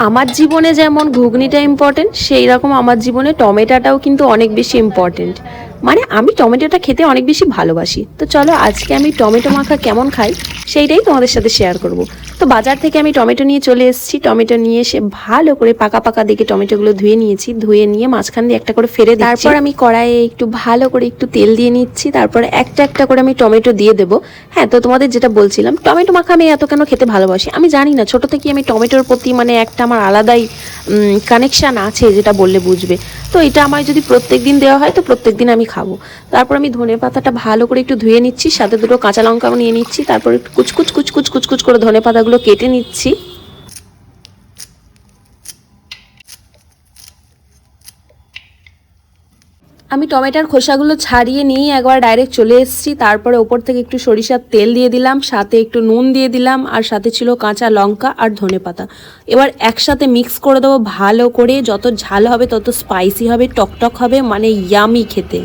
আমার জীবনে যেমন ঘুগনিটা ইম্পর্টেন্ট, সেই রকম আমার জীবনে টমেটোটাও কিন্তু অনেক বেশি ইম্পর্টেন্ট। মানে আমি টমেটোটা খেতে অনেক বেশি ভালোবাসি। তো চলো আজকে আমি টমেটো মাখা কেমন খাই সেইটাই তোমাদের সাথে শেয়ার করব। তো বাজার থেকে আমি টমেটো নিয়ে চলে এসেছি। টমেটো নিয়ে এসে ভালো করে পাকা পাকা দেখে টমেটোগুলো ধুয়ে নিয়েছি। ধুয়ে নিয়ে মাঝখান দিয়ে একটা করে ফেলে দিচ্ছি। তারপর আমি কড়াইয়ে একটু ভালো করে একটু তেল দিয়ে নিচ্ছি। তারপর একটা একটা করে আমি টমেটো দিয়ে দেবো। হ্যাঁ, তো তোমাদের যেটা বলছিলাম, টমেটো মাখা আমি এত কেন খেতে ভালোবাসি আমি জানি না। ছোট থেকে আমি টমেটোর প্রতি মানে একটা আমার আলাদাই কানেকশান আছে, যেটা বললে বুঝবে। তো এটা আমার যদি প্রত্যেক দিন দেওয়া হয় তো প্রত্যেক দিন আমি খাবো। তারপর আমি ধনে পাতাটা ভালো করে একটু ধুয়ে নিচ্ছি, সাথে দুটো কাঁচা লঙ্কাও নিয়ে নিচ্ছি। তারপর একটু কুচকুচ কুচকুচ কুচকুচ করে ধনে পাতাগুলো কেটে নিচ্ছি। আমি টমেটোর খোসাগুলো ছাড়িয়ে নিয়ে একবার ডাইরেক্ট চলে এসেছি। তারপরে ওপর থেকে একটু সরিষার তেল দিয়ে দিলাম, সাথে একটু নুন দিয়ে দিলাম, আর সাথে ছিল কাঁচা লঙ্কা আর ধনেপাতা। এবার একসাথে মিক্স করে দেবো ভালো করে। যত ঝাল হবে তত স্পাইসি হবে, টকটক হবে, মানে ইয়ামি খেতে।